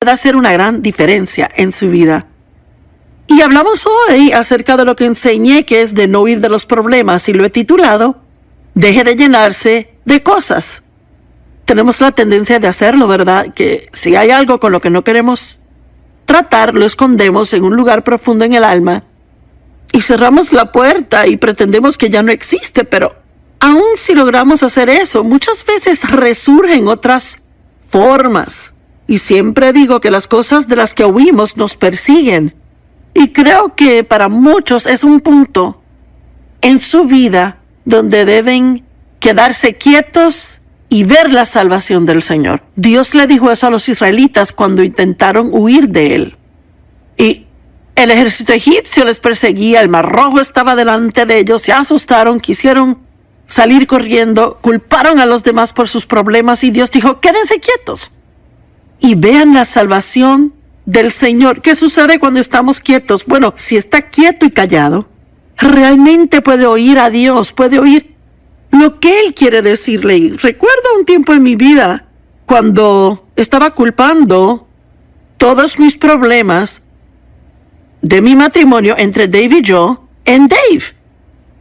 puede hacer una gran diferencia en su vida. Y hablamos hoy acerca de lo que enseñé, que es de no huir de los problemas, y lo he titulado Deje de llenarse de cosas. Tenemos la tendencia de hacerlo, ¿verdad? Que si hay algo con lo que no queremos tratar, lo escondemos en un lugar profundo en el alma y cerramos la puerta y pretendemos que ya no existe, pero aun si logramos hacer eso, muchas veces resurgen otras formas. Y siempre digo que las cosas de las que huimos nos persiguen. Y creo que para muchos es un punto en su vida donde deben quedarse quietos y ver la salvación del Señor. Dios le dijo eso a los israelitas cuando intentaron huir de Él. Y el ejército egipcio les perseguía, el Mar Rojo estaba delante de ellos, se asustaron, quisieron salir corriendo, culparon a los demás por sus problemas y Dios dijo, quédense quietos y vean la salvación del Señor. ¿Qué sucede cuando estamos quietos? Bueno, si está quieto y callado, realmente puede oír a Dios, puede oír lo que Él quiere decirle. Y recuerdo un tiempo en mi vida cuando estaba culpando todos mis problemas de mi matrimonio entre Dave y yo en Dave.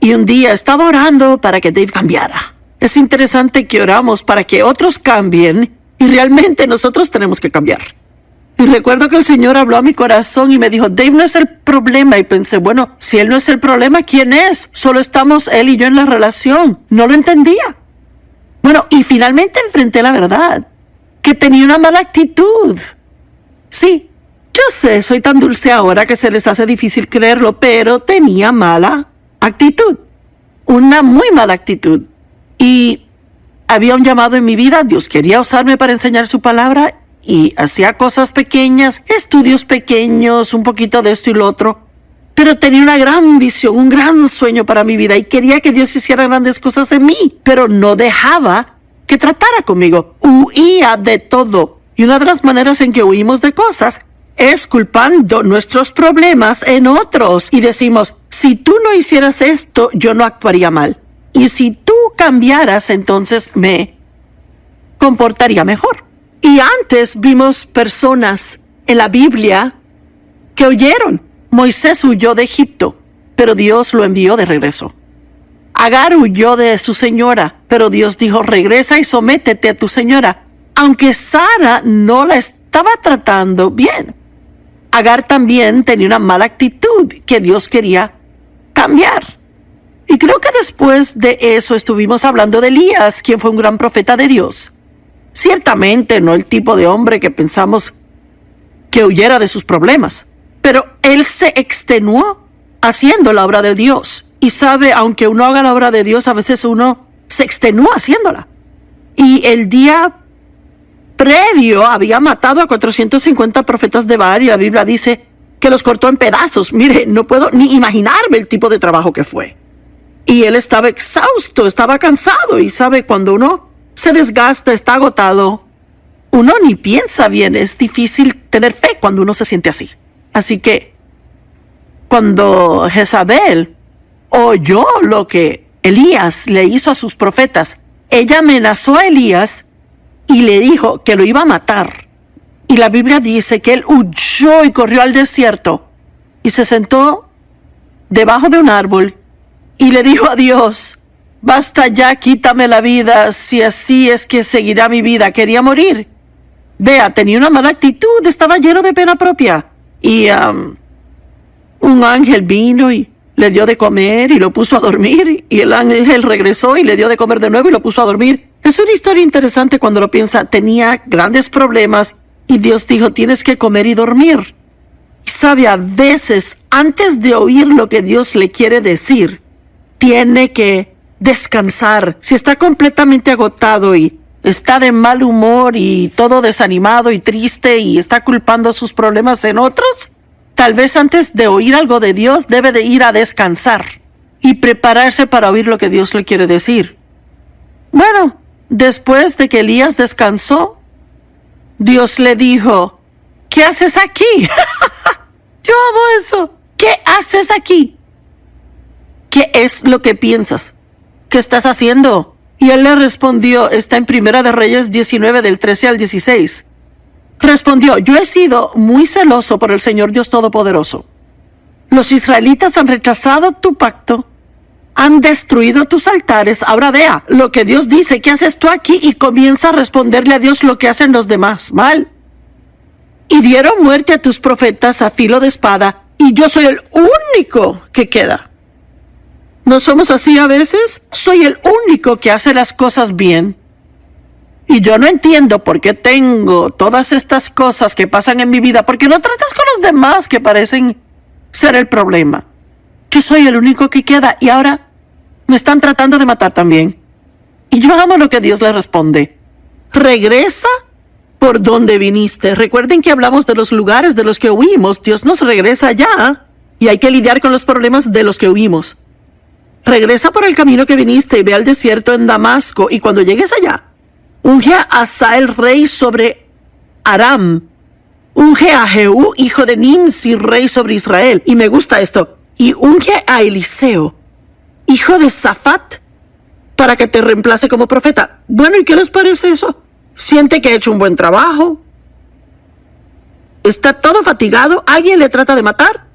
Y un día estaba orando para que Dave cambiara. Es interesante que oramos para que otros cambien y realmente nosotros tenemos que cambiar. Y recuerdo que el Señor habló a mi corazón y me dijo, Dave no es el problema. Y pensé, bueno, si él no es el problema, ¿quién es? Solo estamos él y yo en la relación. No lo entendía. Bueno, y finalmente enfrenté la verdad, que tenía una mala actitud. Sí, yo sé, soy tan dulce ahora que se les hace difícil creerlo, pero tenía mala actitud. Una muy mala actitud. Y había un llamado en mi vida. Dios quería usarme para enseñar su palabra. Y hacía cosas pequeñas, estudios pequeños, un poquito de esto y lo otro. Pero tenía una gran visión, un gran sueño para mi vida y quería que Dios hiciera grandes cosas en mí, pero no dejaba que tratara conmigo. Huía de todo. Y una de las maneras en que huimos de cosas es culpando nuestros problemas en otros. Y decimos, si tú no hicieras esto, yo no actuaría mal. Y si tú cambiaras, entonces me comportaría mejor. Y antes vimos personas en la Biblia que huyeron. Moisés huyó de Egipto, pero Dios lo envió de regreso. Agar huyó de su señora, pero Dios dijo, regresa y sométete a tu señora. Aunque Sara no la estaba tratando bien. Agar también tenía una mala actitud que Dios quería cambiar. Y creo que después de eso estuvimos hablando de Elías, quien fue un gran profeta de Dios. Ciertamente no el tipo de hombre que pensamos que huyera de sus problemas, pero él se extenuó haciendo la obra de Dios. Y sabe, aunque uno haga la obra de Dios, a veces uno se extenúa haciéndola. Y el día previo había matado a 450 profetas de Baal y la Biblia dice que los cortó en pedazos. Mire, no puedo ni imaginarme el tipo de trabajo que fue. Y él estaba exhausto, estaba cansado. Y sabe, cuando uno se desgasta, está agotado, uno ni piensa bien. Es difícil tener fe cuando uno se siente así. Así que cuando Jezabel oyó lo que Elías le hizo a sus profetas, ella amenazó a Elías y le dijo que lo iba a matar. Y la Biblia dice que él huyó y corrió al desierto y se sentó debajo de un árbol y le dijo a Dios, basta ya, quítame la vida, si así es que seguirá mi vida. Quería morir. Vea, tenía una mala actitud, estaba lleno de pena propia. Y un ángel vino y le dio de comer y lo puso a dormir. Y el ángel regresó y le dio de comer de nuevo y lo puso a dormir. Es una historia interesante cuando lo piensa. Tenía grandes problemas y Dios dijo, tienes que comer y dormir. Y sabe, a veces, antes de oír lo que Dios le quiere decir, tiene que descansar. Si está completamente agotado y está de mal humor y todo desanimado y triste y está culpando sus problemas en otros, tal vez antes de oír algo de Dios debe de ir a descansar y prepararse para oír lo que Dios le quiere decir. Bueno, después de que Elías descansó, Dios le dijo, ¿qué haces aquí? Yo amo eso. ¿Qué haces aquí? ¿Qué es lo que piensas? ¿Qué estás haciendo? Y él le respondió, está en Primera de Reyes 19, del 13 al 16. respondió: yo he sido muy celoso por el Señor Dios Todopoderoso. Los israelitas han rechazado tu pacto, han destruido tus altares. Ahora vea lo que Dios dice. ¿Qué haces tú aquí? Y comienza a responderle a Dios lo que hacen los demás mal. Y dieron muerte a tus profetas a filo de espada, y yo soy el único que queda. ¿No somos así a veces? Soy el único que hace las cosas bien. Y yo no entiendo por qué tengo todas estas cosas que pasan en mi vida, porque no tratas con los demás que parecen ser el problema. Yo soy el único que queda y ahora me están tratando de matar también. Y yo amo lo que Dios le responde. Regresa por donde viniste. Recuerden que hablamos de los lugares de los que huimos. Dios nos regresa allá y hay que lidiar con los problemas de los que huimos. Regresa por el camino que viniste y ve al desierto en Damasco, y cuando llegues allá, unge a Asael rey sobre Aram. Unge a Jehú, hijo de Nimsi, rey sobre Israel. Y me gusta esto. Y unge a Eliseo, hijo de Safat, para que te reemplace como profeta. Bueno, ¿y qué les parece eso? Siente que ha hecho un buen trabajo. Está todo fatigado. Alguien le trata de matar.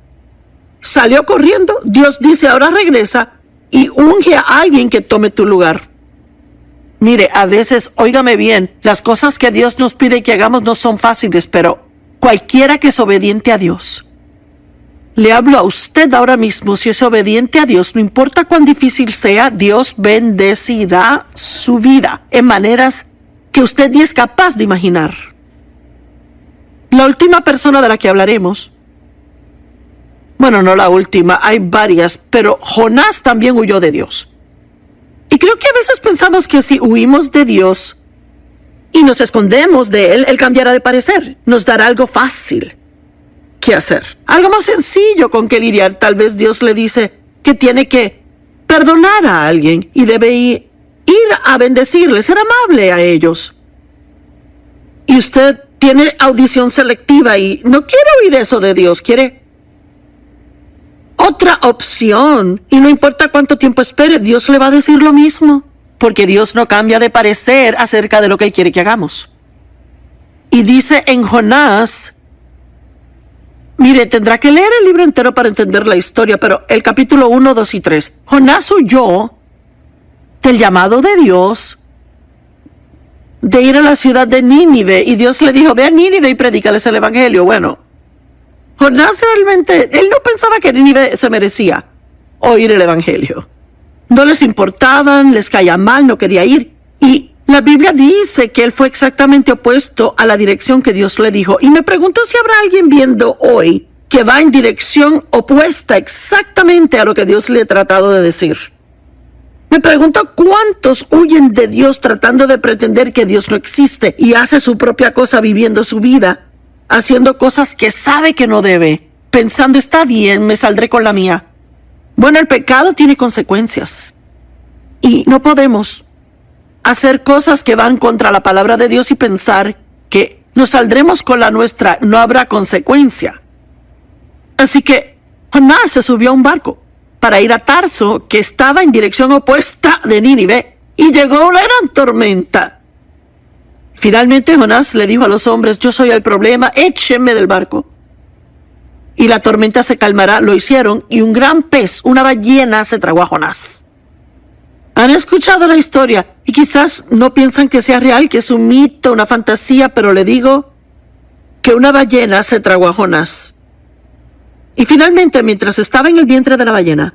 Salió corriendo. Dios dice: ahora regresa y unge a alguien que tome tu lugar. Mire, a veces, óigame bien, las cosas que Dios nos pide que hagamos no son fáciles, pero cualquiera que es obediente a Dios, le hablo a usted ahora mismo, si es obediente a Dios, no importa cuán difícil sea, Dios bendecirá su vida en maneras que usted ni es capaz de imaginar. La última persona de la que hablaremos, bueno, no la última, hay varias, pero Jonás también huyó de Dios. Y creo que a veces pensamos que si huimos de Dios y nos escondemos de Él, Él cambiará de parecer, nos dará algo fácil que hacer, algo más sencillo con que lidiar. Tal vez Dios le dice que tiene que perdonar a alguien y debe ir a bendecirles, ser amable a ellos. Y usted tiene audición selectiva y no quiere oír eso de Dios, quiere otra opción. Y no importa cuánto tiempo espere, Dios le va a decir lo mismo, porque Dios no cambia de parecer acerca de lo que Él quiere que hagamos. Y dice en Jonás, mire, tendrá que leer el libro entero para entender la historia, pero el capítulo 1, 2 y 3. Jonás huyó del llamado de Dios de ir a la ciudad de Nínive, y Dios le dijo: ve a Nínive y predícales el evangelio. Bueno, Jonás realmente, él no pensaba que Nínive se merecía oír el evangelio. No les importaban, les caía mal, no quería ir. Y la Biblia dice que él fue exactamente opuesto a la dirección que Dios le dijo. Y me pregunto si habrá alguien viendo hoy que va en dirección opuesta exactamente a lo que Dios le ha tratado de decir. Me pregunto cuántos huyen de Dios tratando de pretender que Dios no existe y hace su propia cosa viviendo su vida, haciendo cosas que sabe que no debe, pensando: está bien, me saldré con la mía. Bueno, el pecado tiene consecuencias y no podemos hacer cosas que van contra la palabra de Dios y pensar que nos saldremos con la nuestra, no habrá consecuencia. Así que Jonás se subió a un barco para ir a Tarso, que estaba en dirección opuesta de Nínive, y llegó una gran tormenta. Finalmente Jonás le dijo a los hombres: yo soy el problema, échenme del barco y la tormenta se calmará. Lo hicieron y un gran pez, una ballena, se tragó a Jonás. Han escuchado la historia y quizás no piensan que sea real, que es un mito, una fantasía, pero le digo que una ballena se tragó a Jonás. Y finalmente, mientras estaba en el vientre de la ballena,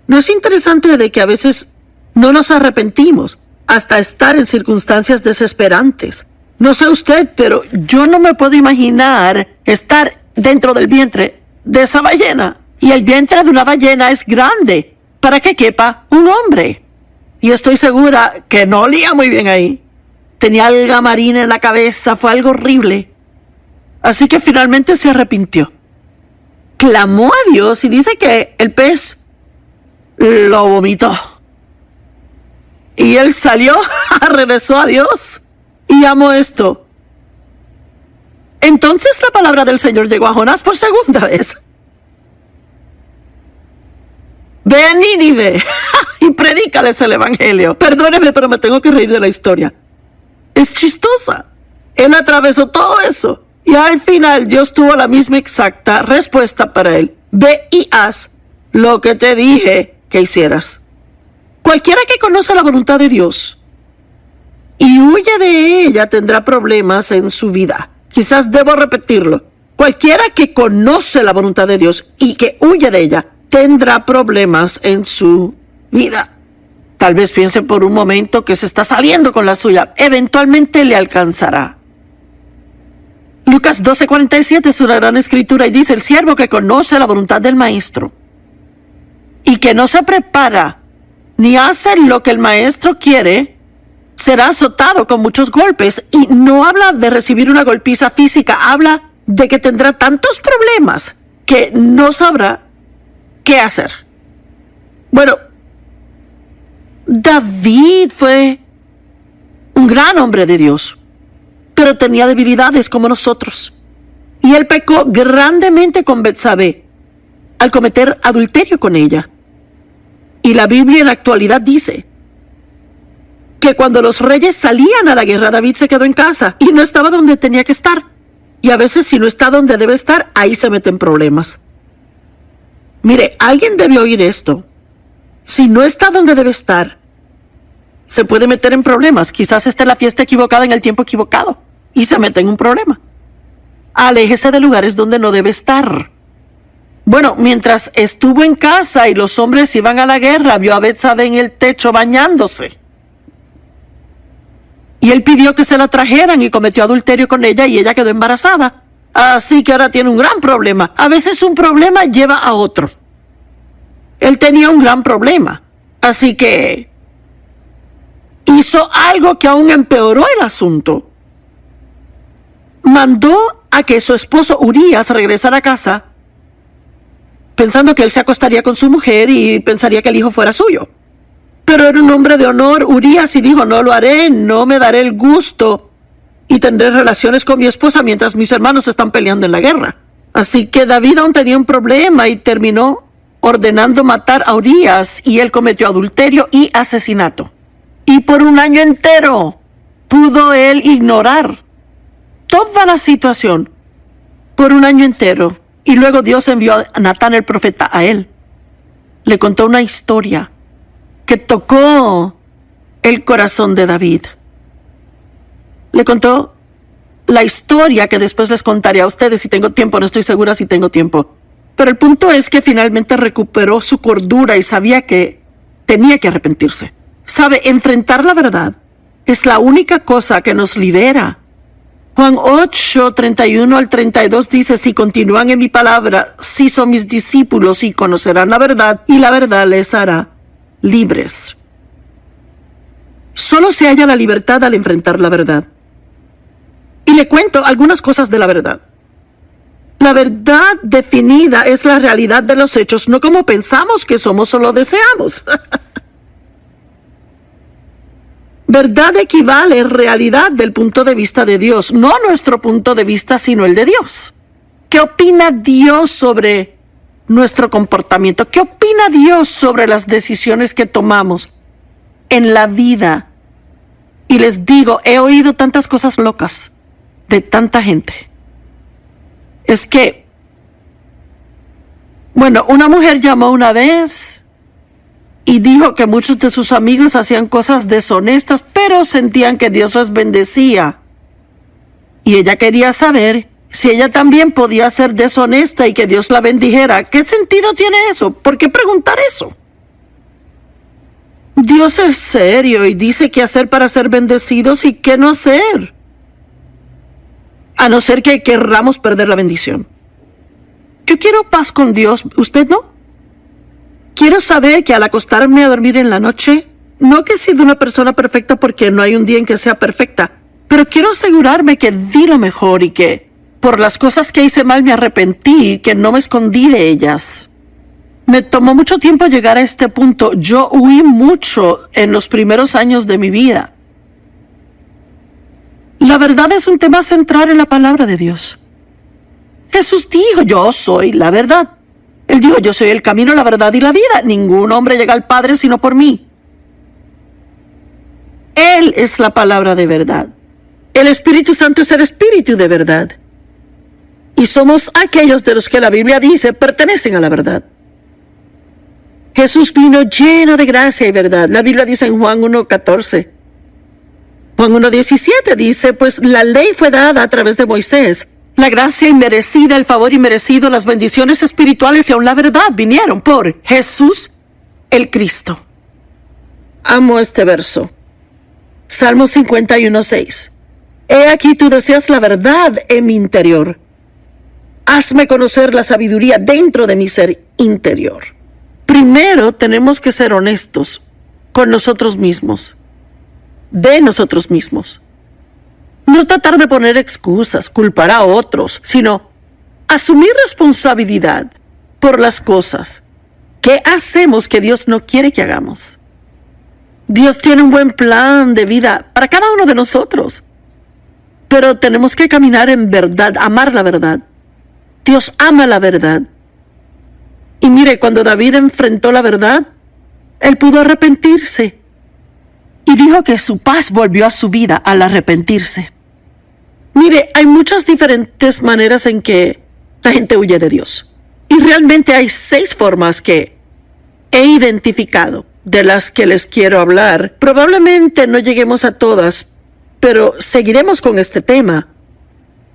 ¿no es interesante de que a veces no nos arrepentimos hasta estar en circunstancias desesperantes? No sé usted, pero yo no me puedo imaginar estar dentro del vientre de esa ballena. Y el vientre de una ballena es grande para que quepa un hombre. Y estoy segura que no olía muy bien ahí. Tenía alga marina en la cabeza, fue algo horrible. Así que finalmente se arrepintió. Clamó a Dios y dice que el pez lo vomitó. Y él salió, regresó a Dios. Y amo esto. Entonces la palabra del Señor llegó a Jonás por segunda vez. Ve a Nínive y predícales el evangelio. Perdóneme, pero me tengo que reír de la historia. Es chistosa. Él atravesó todo eso Y al final Dios tuvo la misma exacta respuesta para él. Ve y haz lo que te dije que hicieras. Cualquiera que conoce la voluntad de Dios y huye de ella tendrá problemas en su vida. Quizás debo repetirlo. Cualquiera que conoce la voluntad de Dios y que huye de ella tendrá problemas en su vida. Tal vez piense por un momento que se está saliendo con la suya. Eventualmente le alcanzará. Lucas 12:47 es una gran escritura y dice: el siervo que conoce la voluntad del maestro y que no se prepara ni hace lo que el maestro quiere, será azotado con muchos golpes. Y no habla de recibir una golpiza física, habla de que tendrá tantos problemas que no sabrá qué hacer. Bueno, David fue un gran hombre de Dios, pero tenía debilidades como nosotros. Y él pecó grandemente con Betsabé al cometer adulterio con ella. Y la Biblia en la actualidad dice que cuando los reyes salían a la guerra, David se quedó en casa y no estaba donde tenía que estar. Y a veces si no está donde debe estar, ahí se meten problemas. Mire, alguien debe oír esto. Si no está donde debe estar, se puede meter en problemas. Quizás esté en la fiesta equivocada en el tiempo equivocado y se mete en un problema. Aléjese de lugares donde no debe estar. Bueno, mientras estuvo en casa y los hombres iban a la guerra, vio a Betsabé en el techo bañándose. Y él pidió que se la trajeran y cometió adulterio con ella y ella quedó embarazada. Así que ahora tiene un gran problema. A veces un problema lleva a otro. Él tenía un gran problema. Así que hizo algo que aún empeoró el asunto. Mandó a que su esposo Urías regresara a casa pensando que él se acostaría con su mujer y pensaría que el hijo fuera suyo. Pero era un hombre de honor, Urías, y dijo: no lo haré, no me daré el gusto y tendré relaciones con mi esposa mientras mis hermanos están peleando en la guerra. Así que David aún tenía un problema y terminó ordenando matar a Urías, y él cometió adulterio y asesinato. Y por un año entero pudo él ignorar toda la situación por un año entero. Y luego Dios envió a Natán el profeta a él. Le contó una historia que tocó el corazón de David. Le contó la historia que después les contaré a ustedes si tengo tiempo. No estoy segura si tengo tiempo. Pero el punto es que finalmente recuperó su cordura y sabía que tenía que arrepentirse. Sabe, enfrentar la verdad es la única cosa que nos libera. Juan 8:31-32 dice: si continúan en mi palabra, sí son mis discípulos y conocerán la verdad, y la verdad les hará libres. Solo se halla la libertad al enfrentar la verdad. Y le cuento algunas cosas de la verdad. La verdad definida es la realidad de los hechos, no como pensamos que somos o lo deseamos. Verdad equivale a realidad del punto de vista de Dios, no nuestro punto de vista, sino el de Dios. ¿Qué opina Dios sobre nuestro comportamiento? ¿Qué opina Dios sobre las decisiones que tomamos en la vida? Y les digo, he oído tantas cosas locas de tanta gente. Es que, bueno, una mujer llamó una vez y dijo que muchos de sus amigos hacían cosas deshonestas, pero sentían que Dios los bendecía. Y ella quería saber si ella también podía ser deshonesta y que Dios la bendijera. ¿Qué sentido tiene eso? ¿Por qué preguntar eso? Dios es serio y dice qué hacer para ser bendecidos y qué no hacer. A no ser que querramos perder la bendición. Yo quiero paz con Dios, ¿usted no? Quiero saber que al acostarme a dormir en la noche, no que he sido una persona perfecta porque no hay un día en que sea perfecta, pero quiero asegurarme que di lo mejor y que por las cosas que hice mal me arrepentí y que no me escondí de ellas. Me tomó mucho tiempo llegar a este punto. Yo huí mucho en los primeros años de mi vida. La verdad es un tema central en la palabra de Dios. Jesús dijo: yo soy la verdad. Él dijo: yo soy el camino, la verdad y la vida. Ningún hombre llega al Padre sino por mí. Él es la palabra de verdad. El Espíritu Santo es el Espíritu de verdad. Y somos aquellos de los que la Biblia dice pertenecen a la verdad. Jesús vino lleno de gracia y verdad. La Biblia dice en Juan 1:14. Juan 1:17 dice, pues la ley fue dada a través de Moisés. La gracia inmerecida, el favor inmerecido, las bendiciones espirituales y aún la verdad vinieron por Jesús el Cristo. Amo este verso. Salmo 51:6. He aquí tú deseas la verdad en mi interior. Hazme conocer la sabiduría dentro de mi ser interior. Primero tenemos que ser honestos con nosotros mismos, de nosotros mismos. No tratar de poner excusas, culpar a otros, sino asumir responsabilidad por las cosas que hacemos que Dios no quiere que hagamos. Dios tiene un buen plan de vida para cada uno de nosotros, pero tenemos que caminar en verdad, amar la verdad. Dios ama la verdad. Y mire, cuando David enfrentó la verdad, él pudo arrepentirse. Y dijo que su paz volvió a su vida al arrepentirse. Mire, hay muchas diferentes maneras en que la gente huye de Dios. Y realmente hay 6 formas que he identificado, de las que les quiero hablar. Probablemente no lleguemos a todas, pero seguiremos con este tema.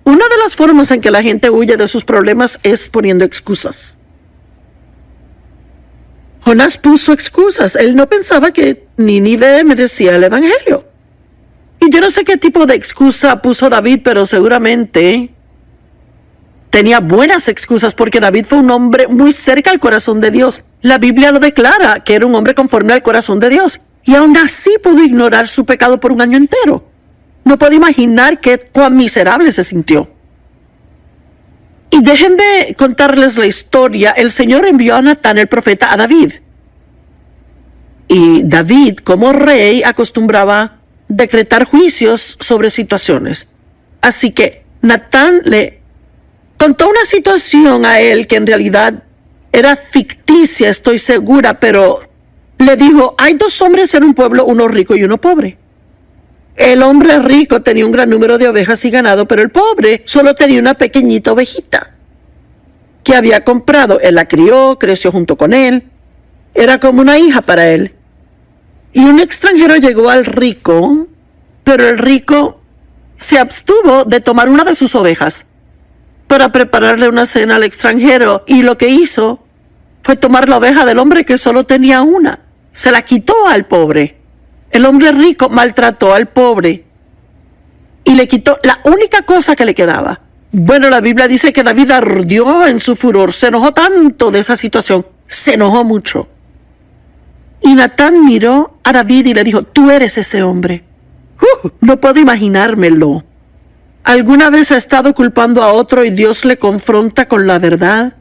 Una de las formas en que la gente huye de sus problemas es poniendo excusas. Jonás puso excusas. Él no pensaba que Nínive merecía el evangelio. Y yo no sé qué tipo de excusa puso David, pero seguramente tenía buenas excusas porque David fue un hombre muy cerca al corazón de Dios. La Biblia lo declara, que era un hombre conforme al corazón de Dios. Y aún así pudo ignorar su pecado por un año entero. No puedo imaginar cuán miserable se sintió. Y déjenme contarles la historia. El Señor envió a Natán, el profeta, a David. Y David, como rey, acostumbraba decretar juicios sobre situaciones. Así que Natán le contó una situación a él que en realidad era ficticia, estoy segura, pero le dijo, hay 2 hombres en un pueblo, uno rico y uno pobre. El hombre rico tenía un gran número de ovejas y ganado, pero el pobre solo tenía una pequeñita ovejita que había comprado. Él la crió, creció junto con él. Era como una hija para él. Y un extranjero llegó al rico, pero el rico se abstuvo de tomar una de sus ovejas para prepararle una cena al extranjero. Y lo que hizo fue tomar la oveja del hombre que solo tenía una. Se la quitó al pobre. El hombre rico maltrató al pobre y le quitó la única cosa que le quedaba. Bueno, la Biblia dice que David ardió en su furor, se enojó tanto de esa situación, se enojó mucho. Y Natán miró a David y le dijo, tú eres ese hombre. No puedo imaginármelo. ¿Alguna vez ha estado culpando a otro y Dios le confronta con la verdad?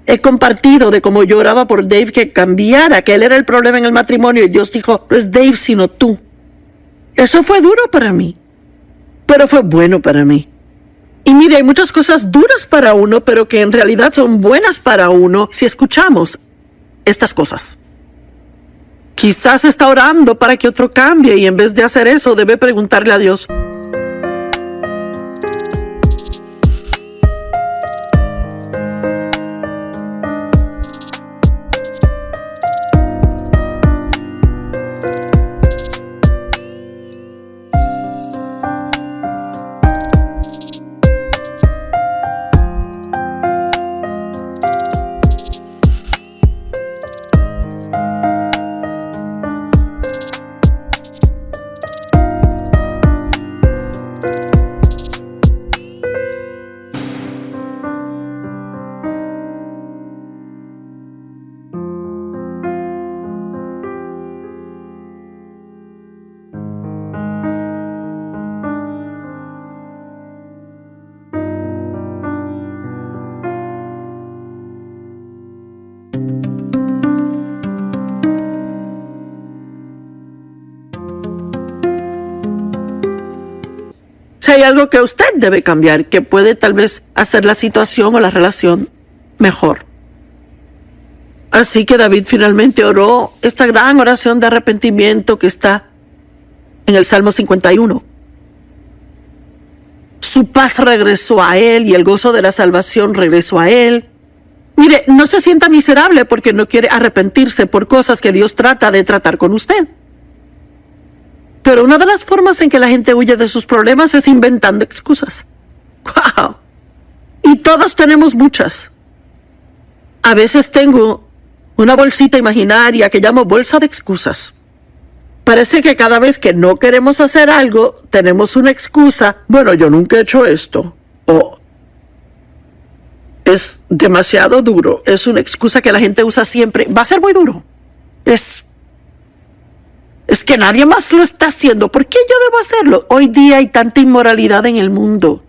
He compartido de cómo yo oraba por Dave que cambiara, que él era el problema en el matrimonio, y Dios dijo, no es Dave sino tú. Eso fue duro para mí, pero fue bueno para mí. Y mire, hay muchas cosas duras para uno, pero que en realidad son buenas para uno si escuchamos estas cosas. Quizás está orando para que otro cambie y en vez de hacer eso debe preguntarle a Dios, si hay algo que usted debe cambiar, que puede tal vez hacer la situación o la relación mejor. Así que David finalmente oró esta gran oración de arrepentimiento que está en el Salmo 51. Su paz regresó a él y el gozo de la salvación regresó a él. Mire, no se sienta miserable porque no quiere arrepentirse por cosas que Dios trata de tratar con usted. Pero una de las formas en que la gente huye de sus problemas es inventando excusas. ¡Wow! Y todos tenemos muchas. A veces tengo una bolsita imaginaria que llamo bolsa de excusas. Parece que cada vez que no queremos hacer algo, tenemos una excusa. Bueno, yo nunca he hecho esto. O es demasiado duro. Es una excusa que la gente usa siempre. Va a ser muy duro. Es que nadie más lo está haciendo. ¿Por qué yo debo hacerlo? Hoy día hay tanta inmoralidad en el mundo.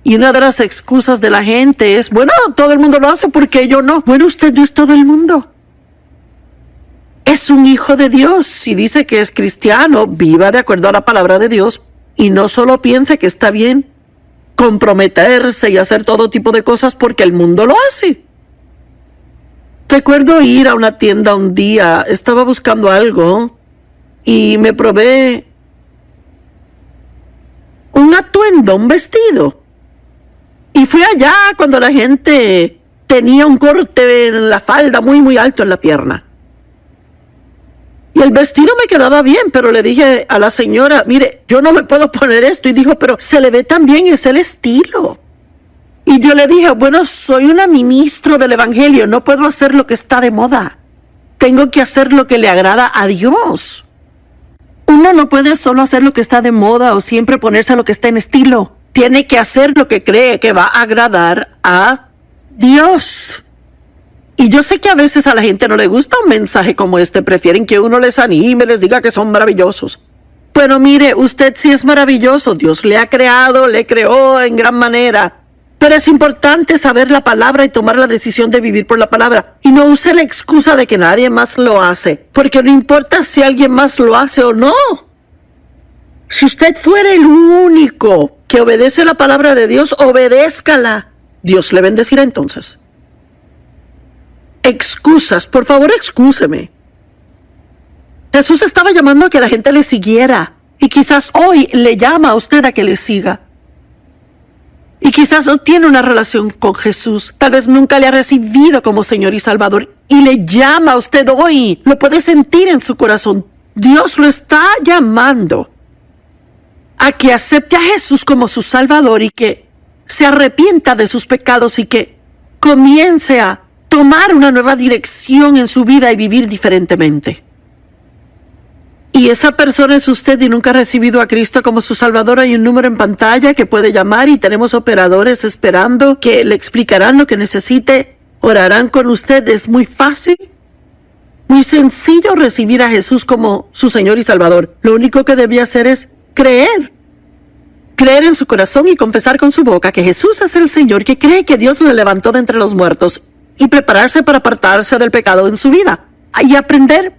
Y una de las excusas de la gente es, bueno, todo el mundo lo hace, ¿por qué yo no? Bueno, usted no es todo el mundo. Es un hijo de Dios. Si dice que es cristiano, viva de acuerdo a la palabra de Dios y no solo piense que está bien comprometerse y hacer todo tipo de cosas porque el mundo lo hace. Recuerdo ir a una tienda un día, estaba buscando algo y me probé un atuendo, un vestido. Y fui allá cuando la gente tenía un corte en la falda muy alto en la pierna. Y el vestido me quedaba bien, pero le dije a la señora, mire, yo no me puedo poner esto. Y dijo, pero se le ve tan bien, es el estilo. Y yo le dije, bueno, soy una ministro del evangelio, no puedo hacer lo que está de moda. Tengo que hacer lo que le agrada a Dios. Uno no puede solo hacer lo que está de moda o siempre ponerse lo que está en estilo. Tiene que hacer lo que cree que va a agradar a Dios. Y yo sé que a veces a la gente no le gusta un mensaje como este. Prefieren que uno les anime, les diga que son maravillosos. Pero mire, usted sí es maravilloso. Dios le ha creado, le creó en gran manera. Pero es importante saber la palabra y tomar la decisión de vivir por la palabra. Y no use la excusa de que nadie más lo hace. Porque no importa si alguien más lo hace o no. Si usted fuera el único que obedece la palabra de Dios, obedézcala. Dios le bendecirá entonces. Excusas, por favor, excúseme. Jesús estaba llamando a que la gente le siguiera. Y quizás hoy le llama a usted a que le siga. Y quizás no tiene una relación con Jesús. Tal vez nunca le ha recibido como Señor y Salvador. Y le llama a usted hoy. Lo puede sentir en su corazón. Dios lo está llamando a que acepte a Jesús como su Salvador y que se arrepienta de sus pecados y que comience a tomar una nueva dirección en su vida y vivir diferentemente. Y esa persona es usted y nunca ha recibido a Cristo como su Salvador. Hay un número en pantalla que puede llamar y tenemos operadores esperando que le explicarán lo que necesite. Orarán con usted. Es muy fácil, muy sencillo recibir a Jesús como su Señor y Salvador. Lo único que debía hacer es creer. Creer en su corazón y confesar con su boca que Jesús es el Señor, que cree que Dios le levantó de entre los muertos y prepararse para apartarse del pecado en su vida y aprender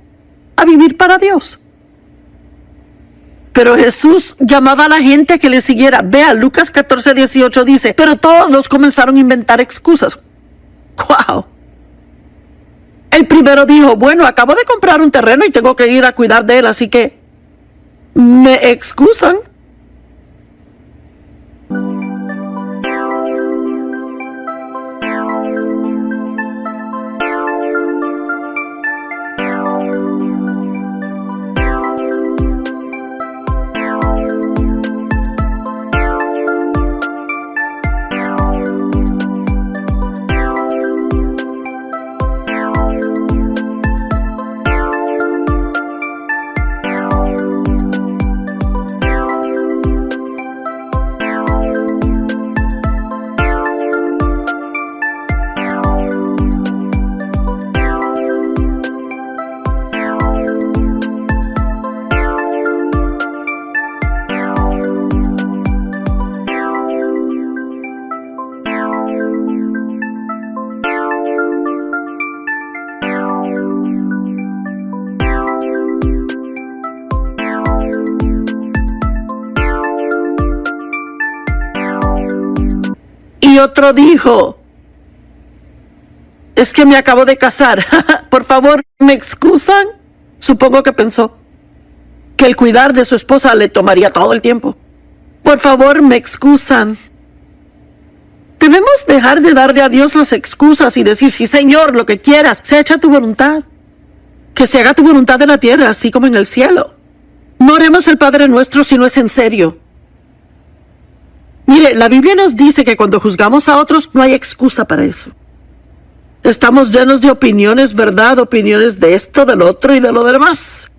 a vivir para Dios. Pero Jesús llamaba a la gente a que le siguiera. Vea, Lucas 14:18 dice, pero todos comenzaron a inventar excusas. ¡Wow! El primero dijo, bueno, acabo de comprar un terreno y tengo que ir a cuidar de él, así que me excusan. Y otro dijo, es que me acabo de casar. Por favor, ¿me excusan? Supongo que pensó que el cuidar de su esposa le tomaría todo el tiempo. Por favor, me excusan. Debemos dejar de darle a Dios las excusas y decir, sí, Señor, lo que quieras, sea hecha tu voluntad. Que se haga tu voluntad en la tierra, así como en el cielo. No oremos el Padre Nuestro si no es en serio. Mire, la Biblia nos dice que cuando juzgamos a otros no hay excusa para eso. Estamos llenos de opiniones, ¿verdad? Opiniones de esto, del otro y de lo demás.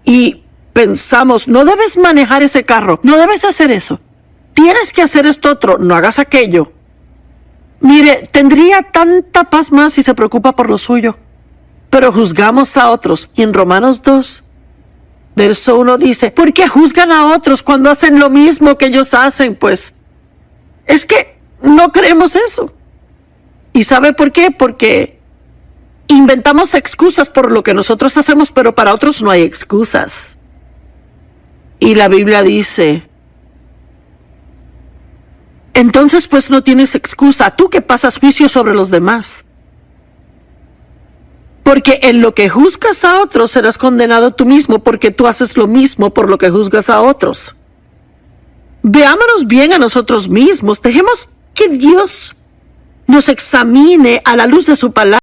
Y pensamos, no debes manejar ese carro, no debes hacer eso. Tienes que hacer esto otro, no hagas aquello. Mire, tendría tanta paz más si se preocupa por lo suyo. Pero juzgamos a otros. Y en Romanos 2, verso 1 dice, ¿por qué juzgan a otros cuando hacen lo mismo que ellos hacen? Pues es que no creemos eso. ¿Y sabe por qué? Porque inventamos excusas por lo que nosotros hacemos, pero para otros no hay excusas. Y la Biblia dice, entonces pues no tienes excusa, tú que pasas juicio sobre los demás. Porque en lo que juzgas a otros serás condenado tú mismo, porque tú haces lo mismo por lo que juzgas a otros. Veámonos bien a nosotros mismos, dejemos que Dios nos examine a la luz de su palabra.